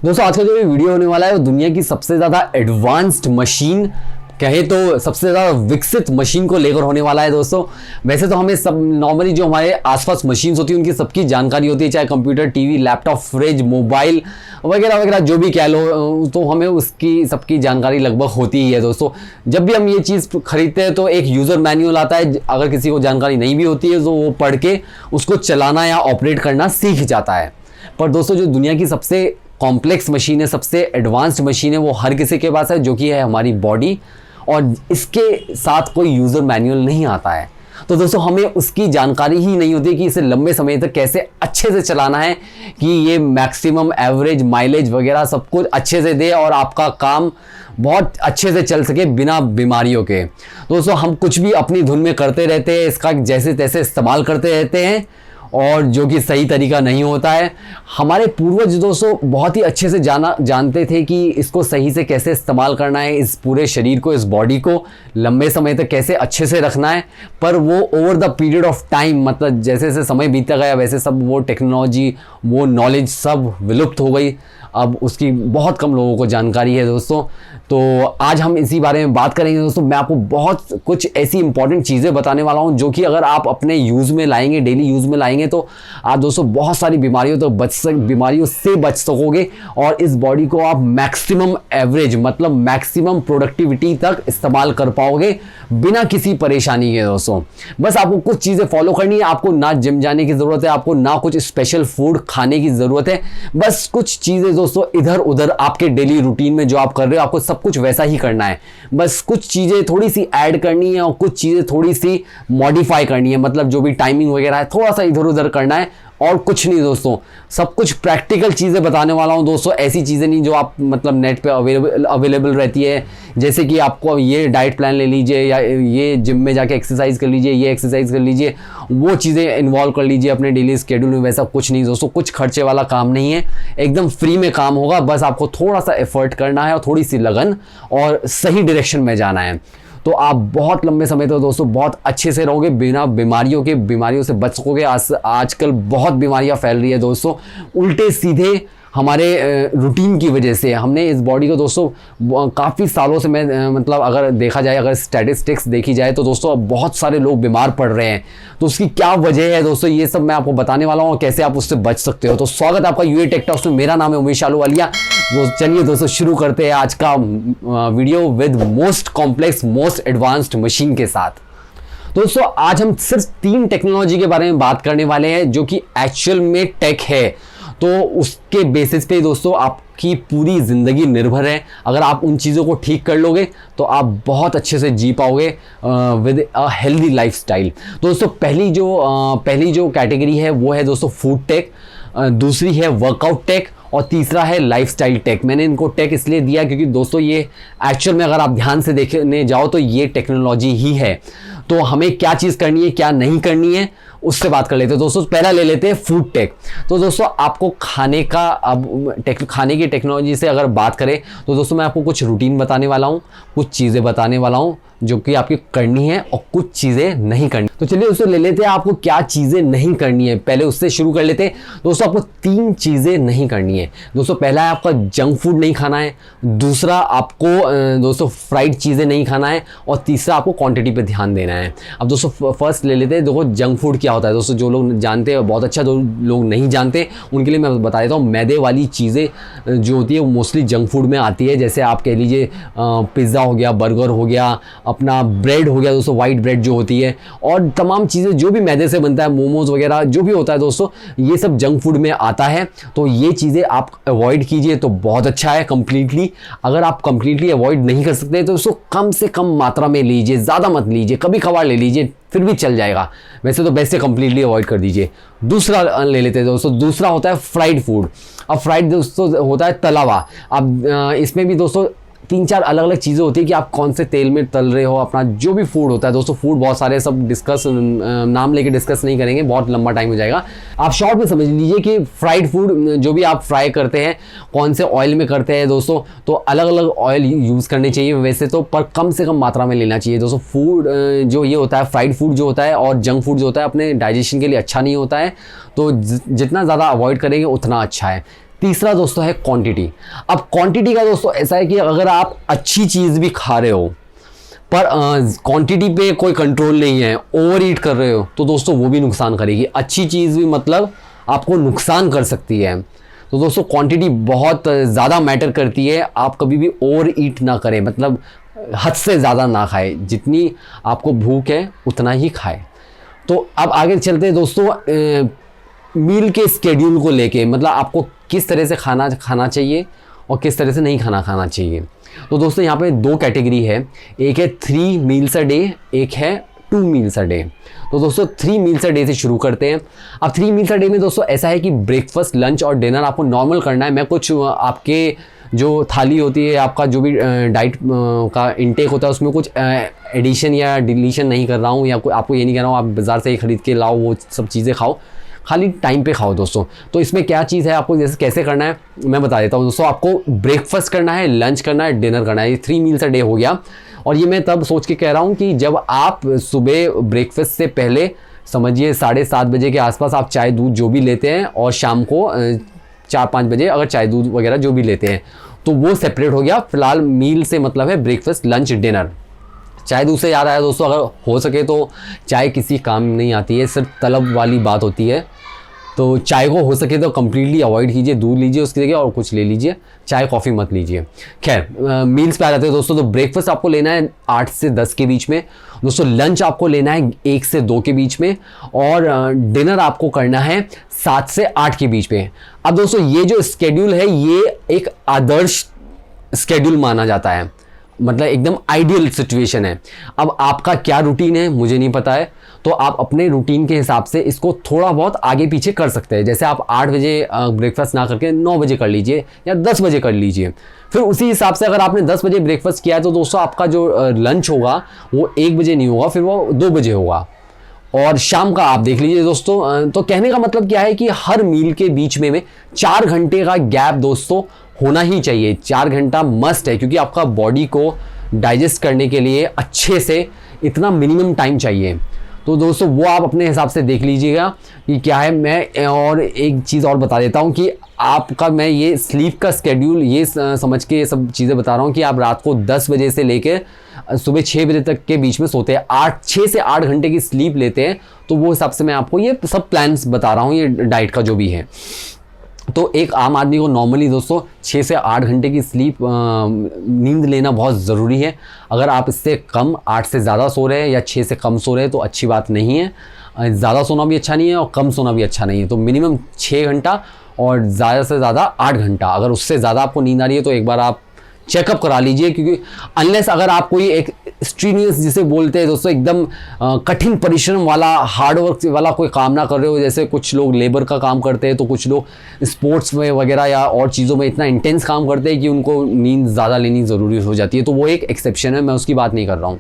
दोस्तों आज का जो ये वीडियो होने वाला है वो दुनिया की सबसे ज़्यादा एडवांस्ड मशीन कहे तो सबसे ज़्यादा विकसित मशीन को लेकर होने वाला है। दोस्तों वैसे तो हमें सब नॉर्मली जो हमारे आसपास मशीन्स होती हैं उनकी सबकी जानकारी होती है, चाहे computer, TV, laptop, fridge, mobile वगैरह वगैरह जो भी कह लो, तो हमें उसकी सबकी जानकारी लगभग होती ही है। दोस्तों जब भी हम ये चीज़ खरीदते हैं तो एक यूज़र मैनुअल आता है, अगर किसी को जानकारी नहीं भी होती है तो वो पढ़ के उसको चलाना या ऑपरेट करना सीख जाता है। पर दोस्तों जो दुनिया की सबसे कॉम्प्लेक्स मशीन है, सबसे एडवांस्ड मशीन है, वो हर किसी के पास है, जो कि है हमारी बॉडी, और इसके साथ कोई यूज़र मैनुअल नहीं आता है। तो दोस्तों हमें उसकी जानकारी ही नहीं होती कि इसे लंबे समय तक कैसे अच्छे से चलाना है कि ये मैक्सिमम एवरेज माइलेज वगैरह सब कुछ अच्छे से दे और आपका काम बहुत अच्छे से चल सके बिना बीमारियों के। दोस्तों हम कुछ भी अपनी धुन में करते रहते हैं, इसका जैसे तैसे इस्तेमाल करते रहते हैं, और जो कि सही तरीका नहीं होता है। हमारे पूर्वज दोस्तों बहुत ही अच्छे से जानते थे कि इसको सही से कैसे इस्तेमाल करना है, इस पूरे शरीर को, इस बॉडी को लंबे समय तक कैसे अच्छे से रखना है। पर वो over the period of time, मतलब जैसे जैसे समय बीतता गया वैसे सब वो टेक्नोलॉजी, वो नॉलेज सब विलुप्त हो गई। अब उसकी बहुत कम लोगों को जानकारी है। दोस्तों तो आज हम इसी बारे में बात करेंगे। दोस्तों मैं आपको बहुत कुछ ऐसी इंपॉर्टेंट चीज़ें बताने वाला हूं जो कि अगर आप अपने यूज़ में लाएंगे, डेली यूज़ में लाएंगे, तो आप दोस्तों बहुत सारी बीमारियों से बच सकोगे और इस बॉडी को आप मैक्सिमम एवरेज, मतलब मैक्सिमम प्रोडक्टिविटी तक इस्तेमाल कर पाओगे बिना किसी परेशानी के। दोस्तों बस आपको कुछ चीज़ें फॉलो करनी है, आपको ना जिम जाने की ज़रूरत है, आपको ना कुछ स्पेशल फूड खाने की ज़रूरत है। बस कुछ चीज़ें दोस्तों इधर उधर आपके डेली रूटीन में जो आप कर रहे हो आपको सब कुछ वैसा ही करना है। बस कुछ चीज़ें थोड़ी सी ऐड करनी है और कुछ चीज़ें थोड़ी सी मॉडिफाई करनी है, मतलब जो भी टाइमिंग वगैरह है थोड़ा सा इधर उधर करना है और कुछ नहीं। दोस्तों सब कुछ प्रैक्टिकल चीज़ें बताने वाला हूं दोस्तों, ऐसी चीज़ें नहीं जो आप मतलब नेट पे अवेलेबल रहती है, जैसे कि आपको ये डाइट प्लान ले लीजिए या ये जिम में जाके एक्सरसाइज कर लीजिए, ये एक्सरसाइज कर लीजिए, वो चीज़ें इन्वॉल्व कर लीजिए अपने डेली स्केड्यूल में। वैसा कुछ नहीं दोस्तों, कुछ खर्चे वाला काम नहीं है, एकदम फ्री में काम होगा। बस आपको थोड़ा सा एफर्ट करना है और थोड़ी सी लगन और सही डायरेक्शन में जाना है, तो आप बहुत लंबे समय तक दोस्तों बहुत अच्छे से रहोगे, बिना बीमारियों से बच सकोगे। आजकल बहुत बीमारियां फैल रही है दोस्तों, उल्टे सीधे हमारे रूटीन की वजह से। हमने इस बॉडी को दोस्तों काफ़ी सालों से, मैं मतलब अगर देखा जाए, अगर स्टैटिस्टिक्स देखी जाए तो दोस्तों अब बहुत सारे लोग बीमार पड़ रहे हैं। तो उसकी क्या वजह है दोस्तों, ये सब मैं आपको बताने वाला हूँ और कैसे आप उससे बच सकते हो। तो स्वागत है आपका यूए टेक टॉक्स में, मेरा नाम है उमेश आलूवालिया। तो चलिए दोस्तों शुरू करते हैं आज का video with most complex, most advanced machine के साथ। दोस्तों आज हम सिर्फ 3 टेक्नोलॉजी के बारे में बात करने वाले हैं जो कि एक्चुअल में टेक है। तो उसके बेसिस पे दोस्तों आपकी पूरी ज़िंदगी निर्भर है। अगर आप उन चीज़ों को ठीक कर लोगे तो आप बहुत अच्छे से जी पाओगे विद अ हेल्दी लाइफस्टाइल। दोस्तों पहली जो कैटेगरी है वो है दोस्तों फूड टेक, दूसरी है वर्कआउट टेक और तीसरा है लाइफस्टाइल टेक। मैंने इनको टेक इसलिए दिया क्योंकि दोस्तों ये एक्चुअल में अगर आप ध्यान से देखने जाओ तो ये टेक्नोलॉजी ही है। तो हमें क्या चीज़ करनी है, क्या नहीं करनी है, उससे बात कर लेते हैं। दोस्तों पहला ले लेते हैं फूड टेक। तो दोस्तों आपको खाने की टेक्नोलॉजी से अगर बात करें तो दोस्तों मैं आपको कुछ रूटीन बताने वाला हूँ, कुछ चीज़ें बताने वाला हूँ जो कि आपकी करनी है और कुछ चीज़ें नहीं करनी। तो चलिए उससे ले लेते हैं आपको क्या चीज़ें नहीं करनी है, पहले उससे शुरू कर लेते हैं। दोस्तों आपको 3 चीज़ें नहीं करनी है। दोस्तों पहला है आपका जंक फूड नहीं खाना है, दूसरा आपको दोस्तों फ्राइड चीज़ें नहीं खाना है और तीसरा आपको क्वांटिटी पे ध्यान देना है। अब दोस्तों फर्स्ट ले लेते हैं। देखो जंक फूड क्या होता है दोस्तों, जो लोग जानते हैं बहुत अच्छा, जो लोग नहीं जानते उनके लिए मैं बता देता हूँ। मैदे वाली चीज़ें जो होती है वो मोस्टली जंक फूड में आती है, जैसे आप कह लीजिए पिज़्ज़ा हो गया, बर्गर हो गया, अपना ब्रेड हो गया दोस्तों, वाइट ब्रेड जो होती है, और तमाम चीज़ें जो भी मैदे से बनता है, मोमोज वगैरह जो भी होता है दोस्तों, ये सब जंक फूड में आता है। तो ये चीज़ें आप अवॉइड कीजिए तो बहुत अच्छा है कंप्लीटली। अगर आप कंप्लीटली अवॉइड नहीं कर सकते तो उसको कम से कम मात्रा में लीजिए, ज़्यादा मत लीजिए, कभी कभार ले लीजिए फिर भी चल जाएगा। वैसे तो बेस्ट है कंप्लीटली अवॉइड कर दीजिए। दूसरा ले लेते हैं दोस्तों, दूसरा होता है फ्राइड फूड। अब फ्राइड दोस्तों होता है तला हुआ। अब इसमें भी दोस्तों 3-4 अलग अलग चीज़ें होती है कि आप कौन से तेल में तल रहे हो अपना जो भी फूड होता है। दोस्तों फूड बहुत सारे, सब नाम लेके डिस्कस नहीं करेंगे, बहुत लंबा टाइम हो जाएगा। आप शॉर्ट में समझ लीजिए कि फ्राइड फूड जो भी आप फ्राई करते हैं कौन से ऑयल में करते हैं दोस्तों, तो अलग अलग ऑयल यूज़ करने चाहिए वैसे तो, पर कम से कम मात्रा में लेना चाहिए दोस्तों। फूड जो ये होता है, फ्राइड फूड जो होता है और जंक फूड जो होता है अपने डाइजेशन के लिए अच्छा नहीं होता है, तो जितना ज़्यादा अवॉइड करेंगे उतना अच्छा है। तीसरा दोस्तों है क्वांटिटी। अब क्वांटिटी का दोस्तों ऐसा है कि अगर आप अच्छी चीज़ भी खा रहे हो पर क्वांटिटी पे कोई कंट्रोल नहीं है, ओवर ईट कर रहे हो, तो दोस्तों वो भी नुकसान करेगी। अच्छी चीज़ भी मतलब आपको नुकसान कर सकती है। तो दोस्तों क्वांटिटी बहुत ज़्यादा मैटर करती है। आप कभी भी ओवर ईट ना करें, मतलब हद से ज़्यादा ना खाए, जितनी आपको भूख है उतना ही खाए। तो अब आगे चलते हैं दोस्तों मील के स्केड्यूल को लेके, मतलब आपको किस तरह से खाना खाना चाहिए और किस तरह से नहीं खाना चाहिए। तो दोस्तों यहाँ पे 2 कैटेगरी है, एक है 3 मील्स अ डे, एक है 2 मील्स अ डे। तो दोस्तों 3 मील्स अ डे से शुरू करते हैं। अब 3 मील्स अ डे में दोस्तों ऐसा है कि ब्रेकफास्ट, लंच और डिनर आपको नॉर्मल करना है। मैं कुछ आपके जो थाली होती है, आपका जो भी डाइट का इनटेक होता है, उसमें कुछ एडिशन या डिलीशन नहीं कर रहा हूँ, या कोई आपको ये नहीं कह रहा हूँ आप बाज़ार से ही खरीद के लाओ वो सब चीज़ें खाओ, खाली टाइम पे खाओ दोस्तों। तो इसमें क्या चीज़ है, आपको जैसे कैसे करना है मैं बता देता हूँ दोस्तों। आपको ब्रेकफास्ट करना है, लंच करना है, डिनर करना है। ये 3 मील्स अ डे हो गया। और ये मैं तब सोच के कह रहा हूँ कि जब आप सुबह ब्रेकफास्ट से पहले समझिए 7:30 बजे के आसपास आप चाय दूध जो भी लेते हैं, और शाम को 4-5 बजे अगर चाय दूध वगैरह जो भी लेते हैं, तो वो सेपरेट हो गया। फिलहाल मील से मतलब है ब्रेकफास्ट, लंच, डिनर। चाय दूध से याद आया दोस्तों, अगर हो सके तो चाय किसी काम नहीं आती है, सिर्फ तलब वाली बात होती है। तो चाय को हो सके तो कम्प्लीटली अवॉइड कीजिए, दूध लीजिए उसकी जगह और कुछ ले लीजिए, चाय कॉफ़ी मत लीजिए। खैर मील्स पे आ जाते हैं दोस्तों। तो ब्रेकफास्ट आपको लेना है 8 से 10 के बीच में दोस्तों, लंच आपको लेना है 1 से 2 के बीच में, और डिनर आपको करना है 7 से 8 के बीच में। अब दोस्तों ये जो स्केड्यूल है ये एक आदर्श स्केड्यूल माना जाता है, मतलब एकदम आइडियल सिचुएशन है। अब आपका क्या रूटीन है मुझे नहीं पता है, तो आप अपने रूटीन के हिसाब से इसको थोड़ा बहुत आगे पीछे कर सकते हैं। जैसे आप 8 बजे ब्रेकफास्ट ना करके 9 बजे कर लीजिए या 10 बजे कर लीजिए। फिर उसी हिसाब से अगर आपने 10 बजे ब्रेकफास्ट किया है तो दोस्तों आपका जो लंच होगा वो 1 बजे नहीं होगा, फिर वो 2 बजे होगा। और शाम का आप देख लीजिए दोस्तों। तो कहने का मतलब क्या है कि हर मील के बीच में 4 घंटे का गैप दोस्तों होना ही चाहिए। 4 घंटा मस्ट है, क्योंकि आपका बॉडी को डाइजेस्ट करने के लिए अच्छे से इतना मिनिमम टाइम चाहिए। तो दोस्तों वो आप अपने हिसाब से देख लीजिएगा कि क्या है। मैं और एक चीज़ और बता देता हूँ कि आपका, मैं ये स्लीप का स्केड्यूल ये समझ के ये सब चीज़ें बता रहा हूँ कि आप रात को 10 बजे से लेकर सुबह 6 बजे तक के बीच में सोते हैं, 6 से 8 घंटे की स्लीप लेते हैं। तो वो हिसाब से मैं आपको ये सब प्लान्स बता रहा हूँ, ये डाइट का जो भी है। तो एक आम आदमी को नॉर्मली दोस्तों 6 से 8 घंटे की स्लीप नींद लेना बहुत ज़रूरी है। अगर आप इससे कम 8 से ज़्यादा सो रहे हैं या 6 से कम सो रहे हैं तो अच्छी बात नहीं है। ज़्यादा सोना भी अच्छा नहीं है और कम सोना भी अच्छा नहीं है। तो मिनिमम 6 घंटा और ज़्यादा से ज़्यादा 8 घंटा। अगर उससे ज़्यादा आपको नींद आ रही है तो एक बार आप चेकअप करा लीजिए, क्योंकि अनलेस अगर आप कोई एक स्ट्रीनियस जिसे बोलते हैं दोस्तों, एकदम कठिन परिश्रम वाला, हार्डवर्क वाला कोई काम ना कर रहे हो, जैसे कुछ लोग लेबर का काम करते हैं, तो कुछ लोग स्पोर्ट्स में वगैरह या और चीज़ों में इतना इंटेंस काम करते हैं कि उनको नींद ज़्यादा लेनी ज़रूरी हो जाती है। तो वो एक एक्सेप्शन है, मैं उसकी बात नहीं कर रहा हूँ।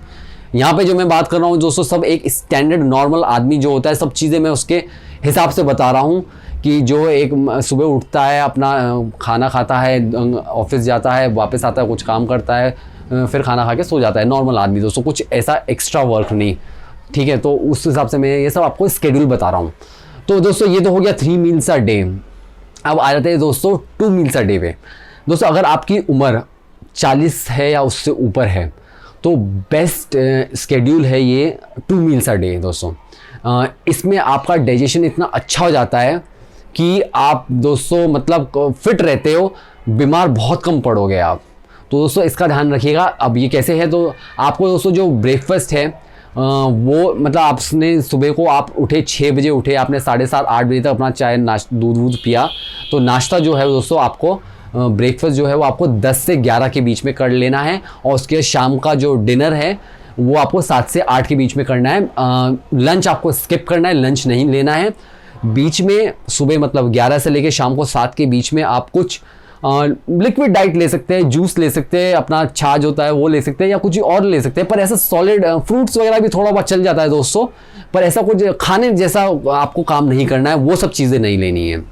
यहाँ पे जो मैं बात कर रहा हूँ दोस्तों, सब एक स्टैंडर्ड नॉर्मल आदमी जो होता है, सब चीज़ें मैं उसके हिसाब से बता रहा हूँ कि जो एक सुबह उठता है, अपना खाना खाता है, ऑफिस जाता है, वापस आता है, कुछ काम करता है, फिर खाना खा के सो जाता है, नॉर्मल आदमी दोस्तों, कुछ ऐसा एक्स्ट्रा वर्क नहीं, ठीक है। तो उस हिसाब से मैं ये सब आपको स्केड्यूल बता रहा हूँ। तो दोस्तों ये तो हो गया 3 मील्स अ डे। अब आ जाते हैं दोस्तों 2 मील्स अ डे पे। दोस्तों अगर आपकी उम्र 40 है या उससे ऊपर है तो बेस्ट स्केड्यूल है ये 2 मील्स अ डे दोस्तों। इसमें आपका डाइजेशन इतना अच्छा हो जाता है कि आप दोस्तों मतलब फिट रहते हो, बीमार बहुत कम पड़ोगे आप। तो दोस्तों इसका ध्यान रखिएगा। अब ये कैसे है, तो आपको दोस्तों जो ब्रेकफास्ट है वो मतलब आपने सुबह को आप उठे 6 बजे उठे, आपने 7:30-8 बजे तक अपना चाय दूध वूध पिया, तो नाश्ता जो है दोस्तों आपको ब्रेकफास्ट जो है वो आपको 10 से 11 के बीच में कर लेना है। और उसके शाम का जो डिनर है वो आपको 7 से 8 के बीच में करना है। लंच आपको स्किप करना है, लंच नहीं लेना है। बीच में सुबह मतलब 11 से लेकर शाम को 7 के बीच में आप कुछ लिक्विड डाइट ले सकते हैं, जूस ले सकते हैं, अपना छाछ होता है वो ले सकते हैं, या कुछ और ले सकते हैं। पर ऐसा सॉलिड फ्रूट्स वगैरह भी थोड़ा बहुत चल जाता है दोस्तों, पर ऐसा कुछ खाने जैसा आपको काम नहीं करना है, वो सब चीज़ें नहीं लेनी है।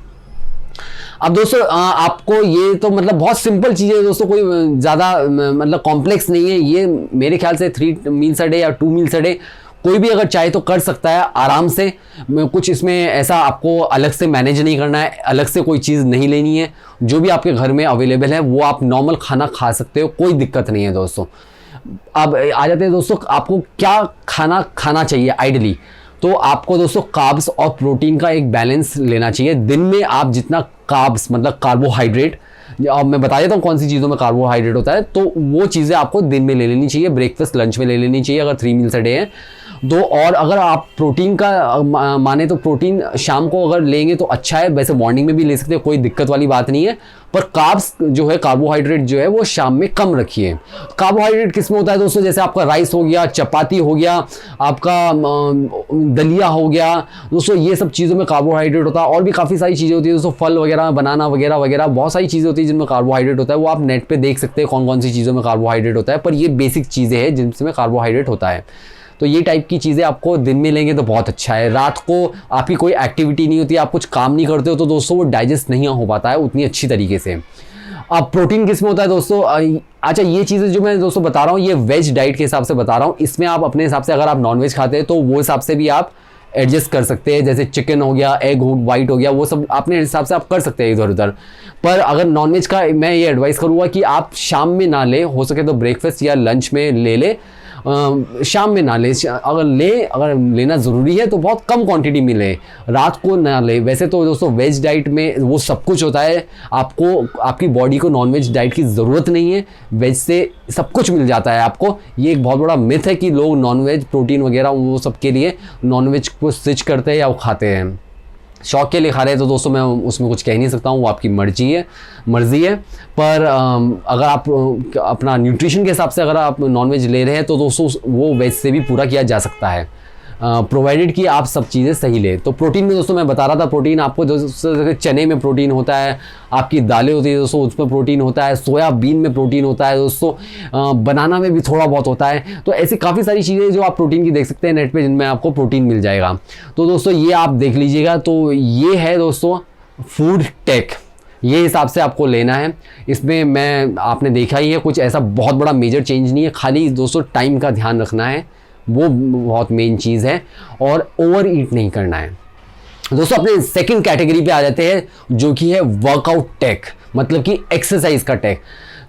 अब दोस्तों आपको ये तो मतलब बहुत सिंपल चीज़ें है दोस्तों, कोई ज़्यादा मतलब कॉम्प्लेक्स नहीं है ये। मेरे ख्याल से 3 मील्स अ डे या 2 मील्स अ डे कोई भी अगर चाहे तो कर सकता है आराम से। कुछ इसमें ऐसा आपको अलग से मैनेज नहीं करना है, अलग से कोई चीज़ नहीं लेनी है। जो भी आपके घर में अवेलेबल है वो आप नॉर्मल खाना खा सकते हो, कोई दिक्कत नहीं है दोस्तों। अब आ जाते हैं दोस्तों, आपको क्या खाना खाना चाहिए आइडली। तो आपको दोस्तों कार्ब्स और प्रोटीन का एक बैलेंस लेना चाहिए। दिन में आप जितना कार्ब्स मतलब कार्बोहाइड्रेट, अब मैं बता देता हूँ कौन सी चीज़ों में कार्बोहाइड्रेट होता है, तो वो चीज़ें आपको दिन में ले लेनी चाहिए, ब्रेकफास्ट लंच में ले लेनी चाहिए अगर 3 मील्स अ डे है तो। और अगर आप प्रोटीन का माने तो प्रोटीन शाम को अगर लेंगे तो अच्छा है, वैसे मॉर्निंग में भी ले सकते हैं, कोई दिक्कत वाली बात नहीं है। पर कार्ब्स जो है, कार्बोहाइड्रेट जो है वो शाम में कम रखिए। कार्बोहाइड्रेट किस में होता है दोस्तों, जैसे आपका राइस हो गया, चपाती हो गया, आपका दलिया हो गया दोस्तों, ये सब चीज़ों में कार्बोहाइड्रेट होता है। और भी काफ़ी सारी चीज़ें होती है दोस्तों, फल वगैरह, बनाना वगैरह वगैरह, बहुत सारी चीज़ें होती है जिनमें कार्बोहाइड्रेट होता है। वो आप नेट पे देख सकते हैं कौन कौन सी चीज़ों में कार्बोहाइड्रेट होता है, पर ये बेसिक चीज़ें हैं जिनमें कार्बोहाइड्रेट होता है। तो ये टाइप की चीज़ें आपको दिन में लेंगे तो बहुत अच्छा है। रात को आपकी कोई एक्टिविटी नहीं होती, आप कुछ काम नहीं करते हो, तो दोस्तों वो डाइजेस्ट नहीं हो पाता है उतनी अच्छी तरीके से। अब प्रोटीन किस में होता है दोस्तों, अच्छा ये चीज़ें जो मैं दोस्तों बता रहा हूँ ये वेज डाइट के हिसाब से बता रहा हूँ। इसमें आप अपने हिसाब से, अगर आप नॉनवेज खाते हैं तो वो हिसाब से भी आप एडजस्ट कर सकते हैं। जैसे चिकन हो गया, एग वाइट हो गया, वो सब अपने हिसाब से आप कर सकते हैं इधर उधर। पर अगर नॉनवेज का मैं ये एडवाइस करूँगा कि आप शाम में ना ले, हो सके तो ब्रेकफास्ट या लंच में ले ले, शाम में ना ले। अगर लेना ज़रूरी है तो बहुत कम क्वांटिटी में ले, रात को ना ले। वैसे तो दोस्तों वेज डाइट में वो सब कुछ होता है, आपको आपकी बॉडी को नॉनवेज डाइट की ज़रूरत नहीं है, वेज से सब कुछ मिल जाता है आपको। ये एक बहुत बड़ा मिथ है कि लोग नॉनवेज प्रोटीन वगैरह वो सब के लिए नॉनवेज को स्विच करते हैं या वो खाते हैं, शौक के लिए खा रहे हैं। तो दोस्तों मैं उसमें कुछ कह नहीं सकता हूँ, वो आपकी मर्जी है। पर अगर आप अपना न्यूट्रिशन के हिसाब से अगर आप नॉनवेज ले रहे हैं तो दोस्तों वो वेज से भी पूरा किया जा सकता है, प्रोवाइडेड कि आप सब चीज़ें सही लें। तो प्रोटीन में दोस्तों मैं बता रहा था, प्रोटीन आपको दोस्तों चने में प्रोटीन होता है, आपकी दालें होती है दोस्तों उसमें प्रोटीन होता है, सोयाबीन में प्रोटीन होता है दोस्तों, बनाना में भी थोड़ा बहुत होता है। तो ऐसी काफ़ी सारी चीज़ें जो आप प्रोटीन की देख सकते हैं नेट पे, जिनमें आपको प्रोटीन मिल जाएगा। तो दोस्तों ये आप देख लीजिएगा। तो ये है दोस्तों फूड टेक, ये हिसाब से आपको लेना है। इसमें मैं आपने देखा ही है, कुछ ऐसा बहुत बड़ा मेजर चेंज नहीं है, खाली दोस्तों टाइम का ध्यान रखना है, वो बहुत मेन चीज़ है, और ओवर ईट नहीं करना है। दोस्तों अपने सेकंड कैटेगरी पे आ जाते हैं जो कि है वर्कआउट टेक, मतलब कि एक्सरसाइज का टेक।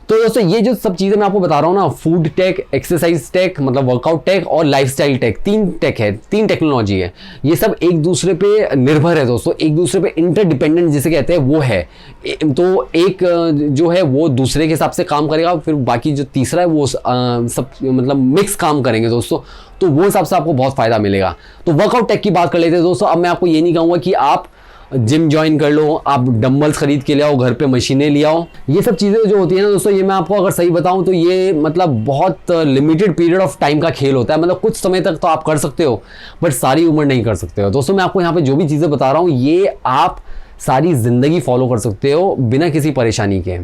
तो दोस्तों ये जो सब चीज़ें मैं आपको बता रहा हूँ ना, फूड टेक, एक्सरसाइज टेक मतलब वर्कआउट टेक और लाइफस्टाइल टेक, 3 टेक है, 3 टेक्नोलॉजी है। ये सब एक दूसरे पे निर्भर है दोस्तों, एक दूसरे पे इंटरडिपेंडेंट जिसे कहते हैं वो है। तो एक जो है वो दूसरे के हिसाब से काम करेगा, फिर बाकी जो तीसरा है वो सब मतलब मिक्स काम करेंगे दोस्तों, तो वो हिसाब से आपको बहुत फ़ायदा मिलेगा। तो वर्कआउट टेक की बात कर लेते हैं दोस्तों। अब मैं आपको ये नहीं कहूँगा कि आप जिम ज्वाइन कर लो, आप डंबल्स खरीद के ले आओ, घर पे मशीनें ले आओ। ये सब चीज़ें जो होती है ना दोस्तों, ये मैं आपको अगर सही बताऊं तो ये मतलब बहुत लिमिटेड पीरियड ऑफ टाइम का खेल होता है। मतलब कुछ समय तक तो आप कर सकते हो, बट सारी उम्र नहीं कर सकते हो दोस्तों। मैं आपको यहाँ पे जो भी चीज़ें बता रहा हूँ ये आप सारी ज़िंदगी फॉलो कर सकते हो बिना किसी परेशानी के।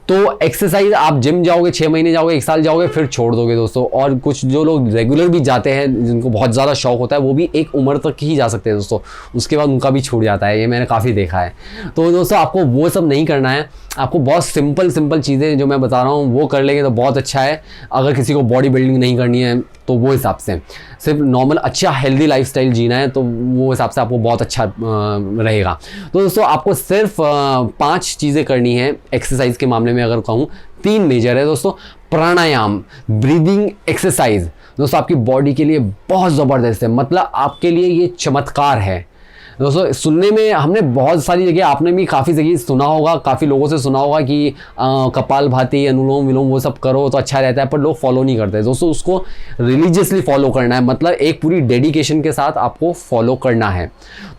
तो एक्सरसाइज आप जिम जाओगे, 6 महीने जाओगे, 1 साल जाओगे, फिर छोड़ दोगे दोस्तों। और कुछ जो लोग रेगुलर भी जाते हैं, जिनको बहुत ज़्यादा शौक होता है, वो भी एक उम्र तक ही जा सकते हैं दोस्तों, उसके बाद उनका भी छूट जाता है, ये मैंने काफ़ी देखा है। तो दोस्तों आपको वो सब नहीं करना है, आपको बहुत सिंपल चीज़ें जो मैं बता रहा हूँ वो कर लेंगे तो बहुत अच्छा है। अगर किसी को बॉडी बिल्डिंग नहीं करनी है तो वो हिसाब से सिर्फ नॉर्मल अच्छा हेल्दी लाइफस्टाइल जीना है तो वो हिसाब से आपको बहुत अच्छा रहेगा। तो दोस्तों आपको सिर्फ 5 चीज़ें करनी है एक्सरसाइज के मामले में। अगर कहूँ 3 मेजर है दोस्तों। प्राणायाम, ब्रीदिंग एक्सरसाइज दोस्तों आपकी बॉडी के लिए बहुत ज़बरदस्त है, मतलब आपके लिए ये चमत्कार है दोस्तों। सुनने में हमने बहुत सारी जगह, आपने भी काफ़ी जगह सुना होगा, काफ़ी लोगों से सुना होगा कि कपालभाति, अनुलोम विलोम वो सब करो तो अच्छा रहता है, पर लोग फॉलो नहीं करते दोस्तों। उसको रिलीजियसली फॉलो करना है, मतलब एक पूरी डेडिकेशन के साथ आपको फॉलो करना है।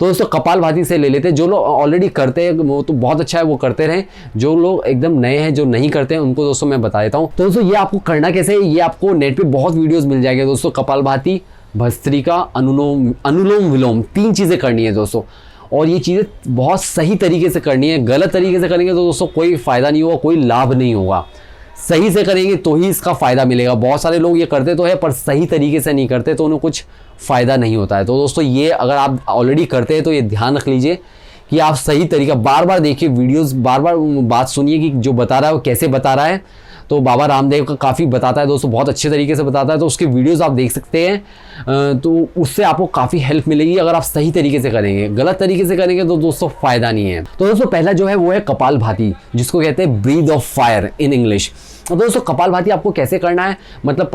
तो दोस्तों कपालभाति से ले लेते हैं, जो लोग ऑलरेडी करते हैं वो तो बहुत अच्छा है, वो करते रहें। जो लोग एकदम नए हैं, जो नहीं करते हैं, उनको दोस्तों मैं बता देता हूँ। तो दोस्तों ये आपको करना कैसे है, ये आपको नेट पर बहुत वीडियोज़ मिल जाएंगे दोस्तों। कपालभाति, भस्त्रिका, अनुलोम विलोम 3 चीज़ें करनी है दोस्तों, और ये चीज़ें बहुत सही तरीके से करनी है। गलत तरीके से करेंगे तो दोस्तों कोई फ़ायदा नहीं होगा, कोई लाभ नहीं होगा। सही से करेंगे तो ही इसका फ़ायदा मिलेगा। बहुत सारे लोग ये करते तो है पर सही तरीके से नहीं करते, तो उन्हें कुछ फ़ायदा नहीं होता है। तो दोस्तों ये अगर आप ऑलरेडी करते हैं तो ये ध्यान रख लीजिए कि आप सही तरीका, बार बार देखिए वीडियोज़, बार बार बात सुनिए कि जो बता रहा है वो कैसे बता रहा है। तो बाबा रामदेव का काफ़ी बताता है दोस्तों, बहुत अच्छे तरीके से बताता है, तो उसके वीडियोज़ आप देख सकते हैं। तो उससे आपको काफ़ी हेल्प मिलेगी अगर आप सही तरीके से करेंगे। गलत तरीके से करेंगे तो दोस्तों फ़ायदा नहीं है। तो दोस्तों पहला जो है वो है कपालभाति, जिसको कहते हैं breath of fire in English. तो दोस्तों कपालभाति आपको कैसे करना है, मतलब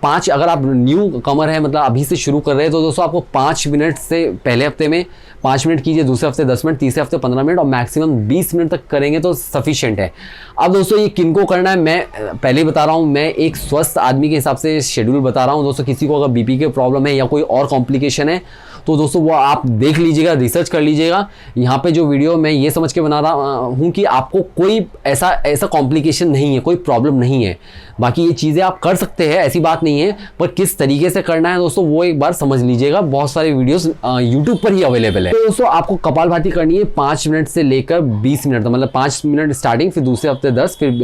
5, अगर आप न्यू कमर है, मतलब अभी से शुरू कर रहे हैं, तो दोस्तों आपको 5 मिनट से पहले हफ्ते में 5 मिनट कीजिए, दूसरे हफ्ते 10 मिनट, तीसरे हफ्ते 15 मिनट और मैक्सिमम 20 मिनट तक करेंगे तो सफिशिएंट है। अब दोस्तों ये किनको करना है, मैं पहले ही बता रहा हूँ, मैं एक स्वस्थ आदमी के हिसाब से शेड्यूल बता रहा हूँ दोस्तों। किसी को अगर बीपी की प्रॉब्लम है या कोई और कॉम्प्लिकेशन है तो दोस्तों वो आप देख लीजिएगा, रिसर्च कर लीजिएगा। यहाँ पे जो वीडियो मैं ये समझ के बना रहा हूँ कि आपको कोई ऐसा कॉम्प्लिकेशन नहीं है, कोई प्रॉब्लम नहीं है। बाकी ये चीज़ें आप कर सकते हैं, ऐसी बात नहीं है, पर किस तरीके से करना है दोस्तों वो एक बार समझ लीजिएगा। बहुत सारे वीडियोस यूट्यूब पर ही अवेलेबल है। तो दोस्तों आपको कपालभाति करनी है 5 मिनट से लेकर 20 मिनट, मतलब 5 मिनट स्टार्टिंग, फिर दूसरे हफ्ते 10, फिर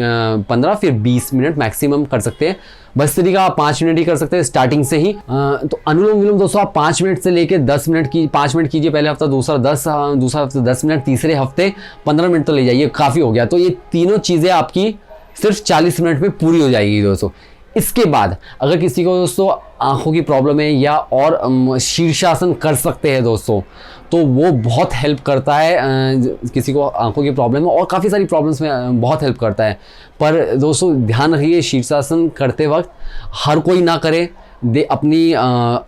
15, फिर 20 मिनट मैक्सिमम कर सकते हैं। भस्त्रिका का आप 5 मिनट ही कर सकते हैं स्टार्टिंग से ही। तो अनुलोम विलोम दोस्तों आप 5 मिनट से लेकर 10 मिनट की 5 मिनट कीजिए पहले हफ्ता, दूसरा हफ्ते 10 मिनट, तीसरे हफ्ते 15 मिनट तो ले जाइए, काफ़ी हो गया। तो ये तीनों चीज़ें आपकी सिर्फ 40 मिनट में पूरी हो जाएगी दोस्तों। इसके बाद अगर किसी को दोस्तों आंखों की प्रॉब्लम है या और शीर्षासन कर सकते हैं दोस्तों, तो वो बहुत हेल्प करता है। किसी को आंखों की प्रॉब्लम है और काफ़ी सारी प्रॉब्लम्स में बहुत हेल्प करता है। पर दोस्तों ध्यान रखिए, शीर्षासन करते वक्त हर कोई ना करे, अपनी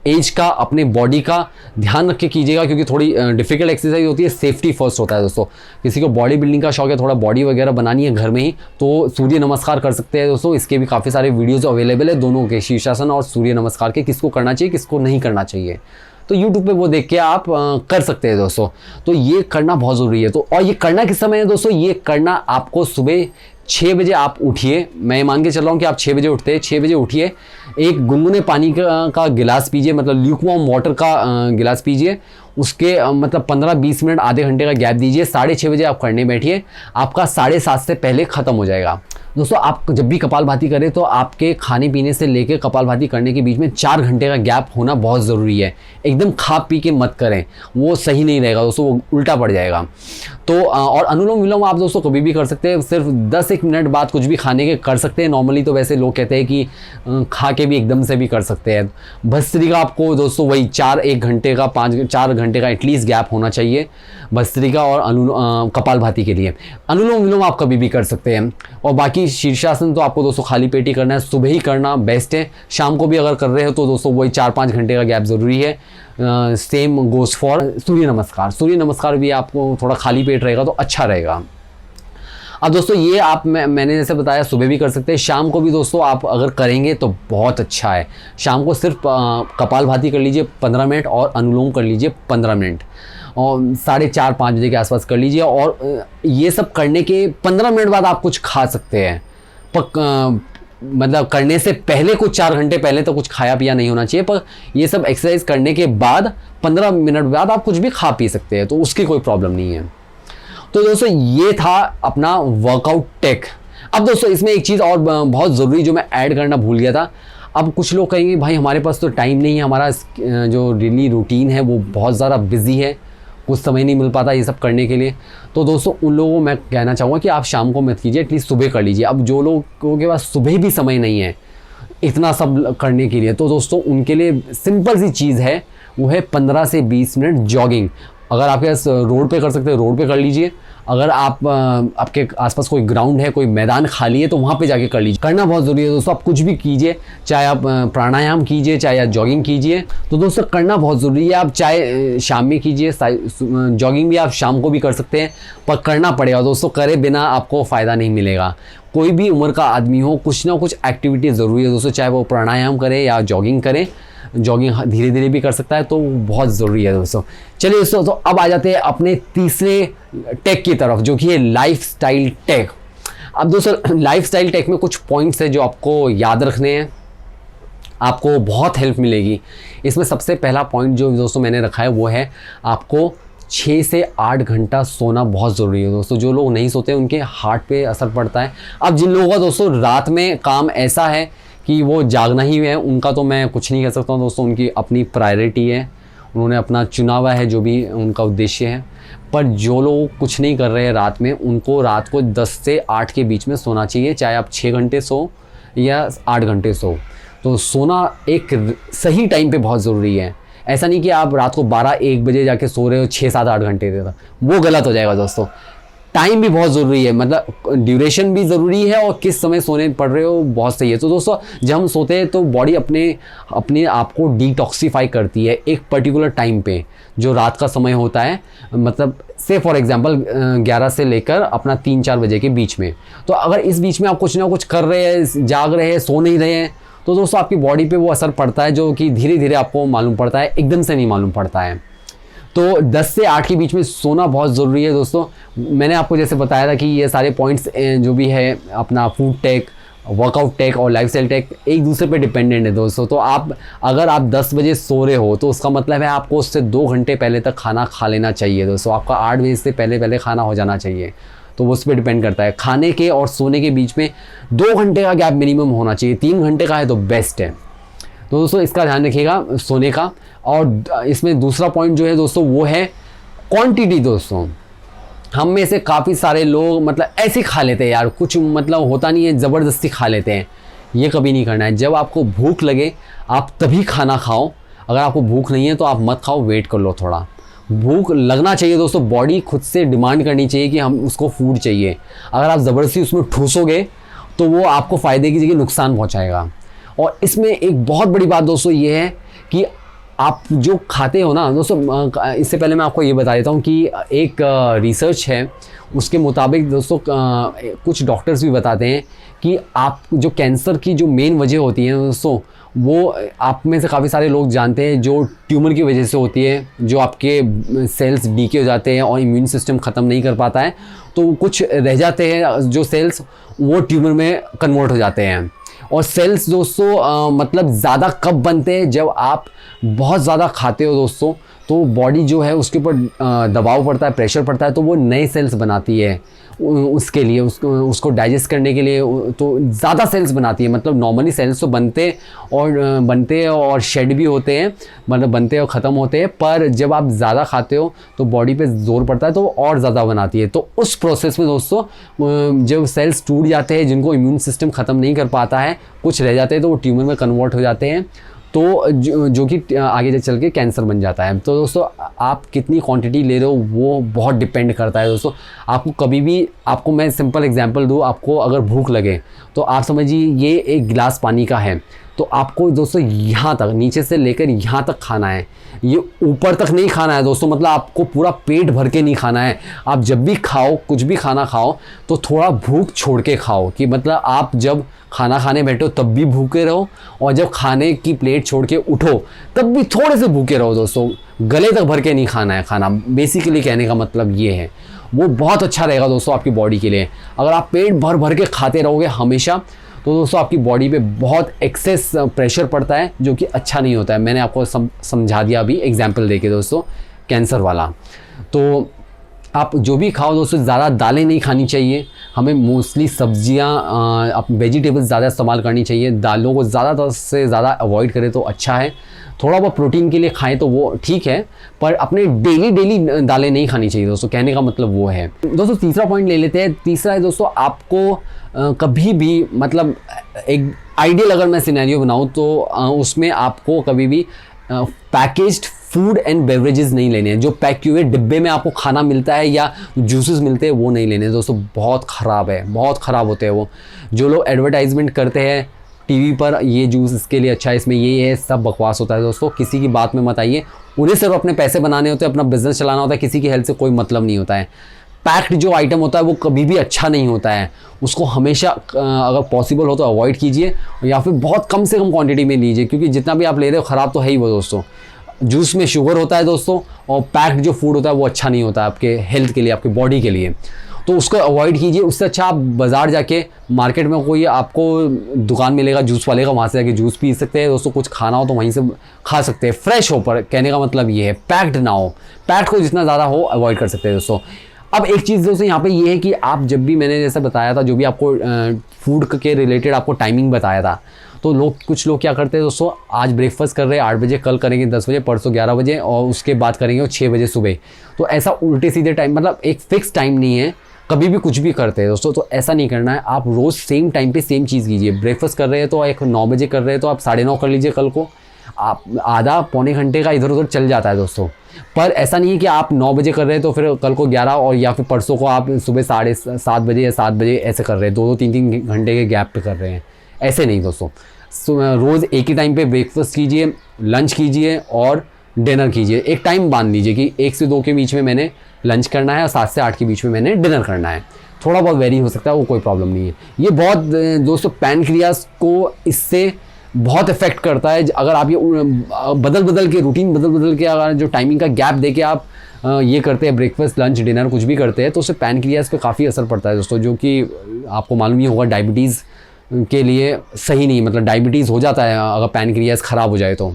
एज का, अपने बॉडी का ध्यान रख के कीजिएगा, क्योंकि थोड़ी डिफिकल्ट एक्सरसाइज होती है। सेफ्टी फर्स्ट होता है दोस्तों। किसी को बॉडी बिल्डिंग का शौक है, थोड़ा बॉडी वगैरह बनानी है घर में ही, तो सूर्य नमस्कार कर सकते हैं दोस्तों। इसके भी काफ़ी सारे वीडियोज़ अवेलेबल है, दोनों के, शीर्षासन और सूर्य नमस्कार के, किसको करना चाहिए किसको नहीं करना चाहिए, तो YouTube पे वो देख के आप कर सकते हैं दोस्तों। तो ये करना बहुत ज़रूरी है। तो और ये करना किस समय है दोस्तों, ये करना आपको सुबह 6 बजे आप उठिए। मैं मान के चल रहा हूँ कि आप 6 बजे उठते हैं, 6 बजे उठिए, एक गुनगुने पानी का गिलास पीजिए, मतलब ल्यूकवार्म वाटर का गिलास पीजिए। उसके मतलब 15-20 मिनट, आधे घंटे का गैप दीजिए। 6:30 बजे आप करने बैठिए, आपका 7:30 से पहले ख़त्म हो जाएगा। दोस्तों आप जब भी कपालभाति करें तो आपके खाने पीने से लेकर कपालभाति करने के बीच में 4 घंटे का गैप होना बहुत ज़रूरी है। एकदम खा पी के मत करें, वो सही नहीं रहेगा दोस्तों, वो उल्टा पड़ जाएगा। तो और अनुलोम विलोम आप दोस्तों कभी भी कर सकते हैं, सिर्फ 10-1 मिनट बाद कुछ भी खाने के कर सकते हैं। नॉर्मली तो वैसे लोग कहते हैं कि खा के भी एकदम से भी कर सकते हैं। भस्त्रिका आपको दोस्तों वही 4-1 घंटे का 4 घंटे का एटलीस्ट गैप होना चाहिए भस्त्रिका और कपालभाति के लिए। अनुलोम विलोम आप कभी भी कर सकते हैं। और बाकी शीर्षासन तो आपको दोस्तों खाली पेट ही करना है, सुबह ही करना बेस्ट है। शाम को भी अगर कर रहे हो तो दोस्तों वही 4-5 घंटे का गैप ज़रूरी है। सेम गोज़ फॉर सूर्य नमस्कार। सूर्य नमस्कार भी आपको थोड़ा खाली पेट रहेगा तो अच्छा रहेगा। अब दोस्तों ये आप मैंने जैसे बताया सुबह भी कर सकते हैं, शाम को भी दोस्तों आप अगर करेंगे तो बहुत अच्छा है। शाम को सिर्फ कपालभाति कर लीजिए 15 मिनट और अनुलोम कर लीजिए 15 मिनट और 4:30-5 बजे के आसपास कर लीजिए। और ये सब करने के 15 मिनट बाद आप कुछ खा सकते हैं, मतलब करने से पहले कुछ 4 घंटे पहले तो कुछ खाया पिया नहीं होना चाहिए, पर ये सब एक्सरसाइज करने के बाद 15 मिनट बाद आप कुछ भी खा पी सकते हैं, तो उसकी कोई प्रॉब्लम नहीं है। तो दोस्तों ये था अपना वर्कआउट टेक। अब दोस्तों इसमें एक चीज़ और बहुत ज़रूरी जो मैं ऐड करना भूल गया था। अब कुछ लोग कहेंगे भाई हमारे पास तो टाइम नहीं है, हमारा जो डेली रूटीन है वो बहुत ज़्यादा बिजी है, कुछ समय नहीं मिल पाता ये सब करने के लिए। तो दोस्तों उन लोगों को मैं कहना चाहूँगा कि आप शाम को मत कीजिए, एटलीस्ट सुबह कर लीजिए। अब जो लोगों के पास सुबह भी समय नहीं है इतना सब करने के लिए, तो दोस्तों उनके लिए सिंपल सी चीज़ है, वो है 15 से 20 मिनट जॉगिंग। अगर आपके पास रोड पे कर सकते हैं रोड पे कर लीजिए। अगर आप आपके आसपास कोई ग्राउंड है, कोई मैदान खाली है, तो वहाँ पे जाके कर लीजिए। करना बहुत ज़रूरी है दोस्तों। आप कुछ भी कीजिए, चाहे आप प्राणायाम कीजिए, चाहे आप जॉगिंग कीजिए, तो दोस्तों करना बहुत ज़रूरी है। आप चाहे शाम में कीजिए, जॉगिंग भी आप शाम को भी कर सकते हैं, पर करना पड़ेगा दोस्तों। करे बिना आपको फ़ायदा नहीं मिलेगा। कोई भी उम्र का आदमी हो, कुछ ना कुछ एक्टिविटी ज़रूरी है दोस्तों, चाहे वो प्राणायाम करे या जॉगिंग करे। जॉगिंग धीरे धीरे भी कर सकता है, तो बहुत ज़रूरी है दोस्तों। चलिए दोस्तों, तो अब आ जाते हैं अपने तीसरे टेक की तरफ, जो कि है लाइफस्टाइल टेक। अब दोस्तों लाइफस्टाइल टेक में कुछ पॉइंट्स हैं जो आपको याद रखने हैं, आपको बहुत हेल्प मिलेगी। इसमें सबसे पहला पॉइंट जो दोस्तों मैंने रखा है वो है आपको 6 से 8 घंटा सोना बहुत ज़रूरी है दोस्तों। जो लोग नहीं सोते उनके हार्ट पे असर पड़ता है। अब जिन लोगों का दोस्तों रात में काम ऐसा है कि वो जागना ही है, उनका तो मैं कुछ नहीं कह सकता हूँ दोस्तों, उनकी अपनी प्रायोरिटी है, उन्होंने अपना चुना हुआ है जो भी उनका उद्देश्य है। पर जो लोग कुछ नहीं कर रहे हैं रात में, उनको रात को 10 से 8 के बीच में सोना चाहिए, चाहे आप 6 घंटे सो या 8 घंटे सो। तो सोना एक सही टाइम पे बहुत ज़रूरी है। ऐसा नहीं कि आप रात को 12-1 बजे जाके सो रहे हो 6-7-8 घंटे तक, वो गलत हो जाएगा दोस्तों। टाइम भी बहुत ज़रूरी है, मतलब ड्यूरेशन भी ज़रूरी है और किस समय सोने पड़ रहे हो बहुत सही है। तो दोस्तों जब हम सोते हैं तो बॉडी अपने आप को डिटॉक्सीफाई करती है एक पर्टिकुलर टाइम पे, जो रात का समय होता है, मतलब से फॉर एग्जांपल 11 से लेकर अपना 3-4 बजे के बीच में। तो अगर इस बीच में आप कुछ ना कुछ कर रहे हैं, जाग रहे हैं, सो नहीं रहे हैं, तो दोस्तों आपकी बॉडी पे वो असर पड़ता है, जो कि धीरे धीरे आपको मालूम पड़ता है, एकदम से नहीं मालूम पड़ता है। तो 10 से 8 के बीच में सोना बहुत ज़रूरी है दोस्तों। मैंने आपको जैसे बताया था कि ये सारे पॉइंट्स जो भी है, अपना फूड टेक, वर्कआउट टेक और लाइफस्टाइल टेक एक दूसरे पे डिपेंडेंट है दोस्तों। तो अगर आप 10 बजे सो रहे हो तो उसका मतलब है आपको उससे 2 घंटे पहले तक खाना खा लेना चाहिए दोस्तों। आपका 8 बजे से पहले खाना हो जाना चाहिए। तो वो उस पर डिपेंड करता है। खाने के और सोने के बीच में 2 घंटे का गैप मिनिमम होना चाहिए। 3 घंटे का है तो बेस्ट है। तो दोस्तों इसका ध्यान रखिएगा सोने का। और इसमें दूसरा पॉइंट जो है दोस्तों वो है क्वांटिटी। दोस्तों हम में से काफ़ी सारे लोग मतलब ऐसे खा लेते हैं यार, कुछ मतलब होता नहीं है, ज़बरदस्ती खा लेते हैं। ये कभी नहीं करना है। जब आपको भूख लगे आप तभी खाना खाओ। अगर आपको भूख नहीं है तो आप मत खाओ, वेट कर लो थोड़ा। भूख लगना चाहिए दोस्तों, बॉडी खुद से डिमांड करनी चाहिए कि हम उसको फूड चाहिए। अगर आप ज़बरदस्ती उसमें ठूसोगे तो वो आपको फ़ायदे की जगह नुकसान पहुँचाएगा। और इसमें एक बहुत बड़ी बात दोस्तों ये है कि आप जो खाते हो ना दोस्तों, इससे पहले मैं आपको ये बता देता हूँ कि एक रिसर्च है, उसके मुताबिक दोस्तों कुछ डॉक्टर्स भी बताते हैं कि आप जो कैंसर की जो मेन वजह होती है दोस्तों, वो आप में से काफ़ी सारे लोग जानते हैं, जो ट्यूमर की वजह से होती है। जो आपके सेल्स डीके हो जाते हैं और इम्यून सिस्टम ख़त्म नहीं कर पाता है, तो कुछ रह जाते हैं जो सेल्स, वो ट्यूमर में कन्वर्ट हो जाते हैं। और सेल्स दोस्तों मतलब ज़्यादा कब बनते हैं, जब आप बहुत ज़्यादा खाते हो दोस्तों, तो बॉडी जो है उसके ऊपर दबाव पड़ता है, प्रेशर पड़ता है, तो वो नए सेल्स बनाती है। उसके लिए उसको डाइजेस्ट करने के लिए तो ज़्यादा सेल्स बनाती है। मतलब नॉर्मली सेल्स तो बनते हैं और शेड भी होते हैं, मतलब बनते हैं और ख़त्म होते हैं। पर जब आप ज़्यादा खाते हो तो बॉडी पे जोर पड़ता है, तो और ज़्यादा बनाती है। तो उस प्रोसेस में दोस्तों जब सेल्स टूट जाते हैं, जिनको इम्यून सिस्टम ख़त्म नहीं कर पाता है, कुछ रह जाते हैं, तो वो ट्यूमर में कन्वर्ट हो जाते हैं, तो जो कि आगे चल के कैंसर बन जाता है। तो दोस्तों आप कितनी क्वांटिटी ले रहे हो वो बहुत डिपेंड करता है दोस्तों। आपको कभी भी, आपको मैं सिंपल एग्जांपल दूँ, आपको अगर भूख लगे तो आप समझिए ये एक गिलास पानी का है, तो आपको दोस्तों यहाँ तक, नीचे से लेकर यहाँ तक खाना है। ये ऊपर तक नहीं खाना है दोस्तों, मतलब आपको पूरा पेट भर के नहीं खाना है। आप जब भी खाओ, कुछ भी खाना खाओ, तो थोड़ा भूख छोड़ के खाओ, कि मतलब आप जब खाना खाने बैठो तब भी भूखे रहो, और जब खाने की प्लेट छोड़ के उठो तब भी थोड़े से भूखे रहो दोस्तों। गले तक भर के नहीं खाना है खाना, बेसिकली कहने का मतलब ये है। वो बहुत अच्छा रहेगा दोस्तों आपकी बॉडी के लिए। अगर आप पेट भर भर के खाते रहोगे हमेशा, तो दोस्तों आपकी बॉडी पे बहुत एक्सेस प्रेशर पड़ता है, जो कि अच्छा नहीं होता है। मैंने आपको समझा दिया अभी एग्जाम्पल देके दोस्तों, कैंसर वाला। तो आप जो भी खाओ दोस्तों, ज़्यादा दालें नहीं खानी चाहिए। हमें मोस्टली सब्जियां, वेजिटेबल्स ज़्यादा इस्तेमाल करनी चाहिए। दालों को ज़्यादा से ज़्यादा अवॉइड करें तो अच्छा है। थोड़ा बहुत प्रोटीन के लिए खाएं तो वो ठीक है, पर अपने डेली दालें नहीं खानी चाहिए दोस्तों, कहने का मतलब वो है। दोस्तों तीसरा पॉइंट ले लेते हैं। तीसरा है दोस्तों, आपको कभी भी, मतलब एक आइडियल अगर मैं सिनेरियो बनाऊं तो उसमें आपको कभी भी पैकेज्ड फूड एंड बेवरेजेस नहीं लेने हैं। जो पैक किए हुए डिब्बे में आपको खाना मिलता है या जूसेस मिलते हैं, वो नहीं लेने दोस्तों। बहुत ख़राब है, बहुत ख़राब होते हैं वो। जो लोग एडवर्टाइजमेंट करते हैं टीवी पर, ये जूस इसके लिए अच्छा है, इसमें ये है, सब बकवास होता है दोस्तों। किसी की बात में मत आइए। उन्हें सिर्फ अपने पैसे बनाने होते हैं, अपना बिजनेस चलाना होता है, किसी की हेल्थ से कोई मतलब नहीं होता है। पैक्ड जो आइटम होता है वो कभी भी अच्छा नहीं होता है। उसको हमेशा अगर पॉसिबल हो तो अवॉइड कीजिए, या फिर बहुत कम से कम क्वांटिटी में लीजिए, क्योंकि जितना भी आप ले रहे हो ख़राब तो है ही वो दोस्तों। जूस में शुगर होता है दोस्तों, और पैक्ड जो फूड होता है वो अच्छा नहीं होता है आपके हेल्थ के लिए, आपकी बॉडी के लिए। तो उसको अवॉइड कीजिए। उससे अच्छा आप बाज़ार जाके, मार्केट में कोई आपको दुकान मिलेगा जूस वाले का, वहाँ से जाके जूस पी सकते हैं दोस्तों। कुछ खाना हो तो वहीं से खा सकते हैं, फ्रेश हो। पर कहने का मतलब ये है, पैक्ड ना हो। पैक्ड को जितना ज़्यादा हो अवॉइड कर सकते हैं दोस्तों। अब एक चीज़ दोस्तों यहाँ पे ये है कि आप जब भी, मैंने जैसे बताया था, जो भी आपको फूड के रिलेटेड आपको टाइमिंग बताया था, तो कुछ लोग क्या करते हैं दोस्तों, आज ब्रेकफास्ट कर रहे हैं 8 बजे, कल करेंगे 10 बजे, परसों 11 बजे और उसके बाद करेंगे 6 बजे सुबह। तो ऐसा उल्टे सीधे टाइम, मतलब एक फिक्स टाइम नहीं है, कभी भी कुछ भी करते हैं दोस्तों। तो ऐसा नहीं करना है, आप रोज़ सेम टाइम पे सेम चीज़ कीजिए। ब्रेकफास्ट कर रहे हैं तो एक 9 बजे कर रहे हैं तो आप 9:30 कर लीजिए कल को। आप आधा पौने घंटे का इधर उधर चल जाता है दोस्तों। पर ऐसा नहीं है कि आप 9 बजे कर रहे हैं तो फिर कल को 11 और या फिर परसों को आप सुबह 7:30 बजे या 7 बजे ऐसे कर रहे हैं, 2-3 घंटे के गैप पे कर रहे हैं। ऐसे नहीं दोस्तों, रोज़ एक ही टाइम पे ब्रेकफास्ट कीजिए, लंच कीजिए और डिनर कीजिए। एक टाइम बांध लीजिए कि 1 से 2 के बीच में मैंने लंच करना है और 7 से 8 के बीच में मैंने डिनर करना है। थोड़ा बहुत वेरी हो सकता है, वो कोई प्रॉब्लम नहीं है। ये बहुत दोस्तों पैनक्रियास को इससे बहुत इफेक्ट करता है। अगर आप ये बदल के रूटीन बदल के अगर जो टाइमिंग का गैप दे के आप ये करते हैं, ब्रेकफास्ट लंच डिनर कुछ भी करते हैं, तो उससे पैनक्रियास पे काफ़ी असर पड़ता है दोस्तों, जो कि आपको मालूम ही होगा डायबिटीज़ के लिए सही नहीं, मतलब डायबिटीज़ हो जाता है अगर पैनक्रियास ख़राब हो जाए तो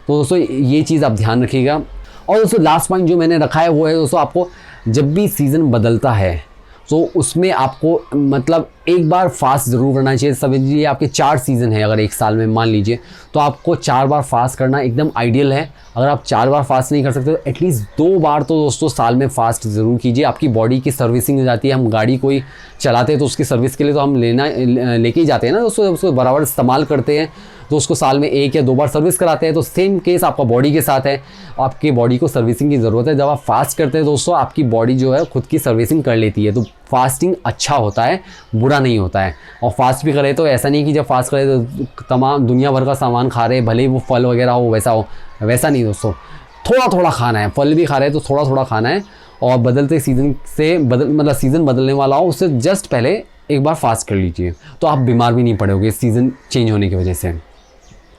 दोस्तों ये चीज़ आप ध्यान रखिएगा। और दोस्तों लास्ट पॉइंट जो मैंने रखा है वो है दोस्तों, आपको जब भी सीज़न बदलता है तो उसमें आपको मतलब एक बार फास्ट ज़रूर करना चाहिए। समझिए आपके 4 सीज़न है अगर एक साल में मान लीजिए, तो आपको 4 बार फास्ट करना एकदम आइडियल है। अगर आप 4 बार फास्ट नहीं कर सकते तो एटलीस्ट 2 बार तो दोस्तों साल में फास्ट ज़रूर कीजिए। आपकी बॉडी की सर्विसिंग हो जाती है। हम गाड़ी कोई चलाते हैं तो उसकी सर्विस के लिए तो हम लेके ही जाते हैं ना दोस्तों, उसको बराबर इस्तेमाल करते हैं, तो उसको साल में 1 या 2 बार सर्विस कराते हैं। तो सेम केस आपका बॉडी के साथ है, आपकी बॉडी को सर्विसिंग की ज़रूरत है। जब आप फास्ट करते हैं दोस्तों, आपकी बॉडी जो है खुद की सर्विसिंग कर लेती है। तो फास्टिंग अच्छा होता है, बुरा नहीं होता है। और फास्ट भी करें तो ऐसा नहीं कि जब फास्ट करें तो तमाम दुनिया भर का सामान खा रहे हैं, भले ही वो फल वगैरह हो वैसा नहीं दोस्तों। थोड़ा थोड़ा खाना है, फल भी खा रहे हैं तो थोड़ा थोड़ा खाना है। और बदलते सीज़न से मतलब सीज़न बदलने वाला हो उससे जस्ट पहले एक बार फास्ट कर लीजिए, तो आप बीमार भी नहीं पड़ोगे सीज़न चेंज होने की वजह से।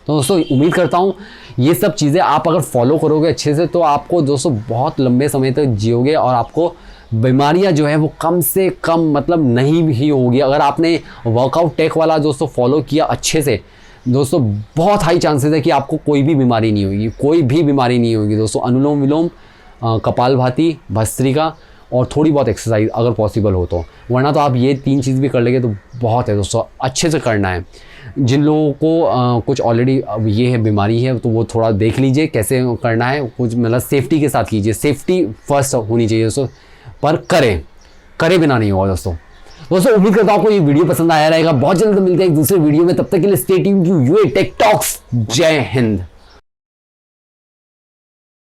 तो दोस्तों उम्मीद करता हूँ ये सब चीज़ें आप अगर फॉलो करोगे अच्छे से तो आपको दोस्तों बहुत लंबे समय तक जियोगे और आपको बीमारियां जो है वो कम से कम मतलब नहीं भी होगी। अगर आपने वर्कआउट टेक वाला दोस्तों फॉलो किया अच्छे से दोस्तों, बहुत हाई चांसेस है कि आपको कोई भी बीमारी नहीं होगी, कोई भी बीमारी नहीं होगी दोस्तों। अनुलोम विलोम, कपालभाति, भस्त्रिका और थोड़ी बहुत एक्सरसाइज अगर पॉसिबल हो तो, वरना तो आप ये 3 चीज़ भी कर लेंगे तो बहुत है दोस्तों। अच्छे से करना है। जिन लोगों को कुछ ऑलरेडी अब ये है बीमारी है तो वो थोड़ा देख लीजिए कैसे करना है, कुछ मतलब सेफ्टी के साथ कीजिए, सेफ्टी फर्स्ट होनी चाहिए दोस्तों। पर करे बिना नहीं होगा दोस्तों। उम्मीद करता हूं आपको ये वीडियो पसंद आया रहेगा। बहुत जल्द मिलते हैं एक दूसरे वीडियो में, तब तक के लिए stay tuned to UA tech talks. जय हिंद।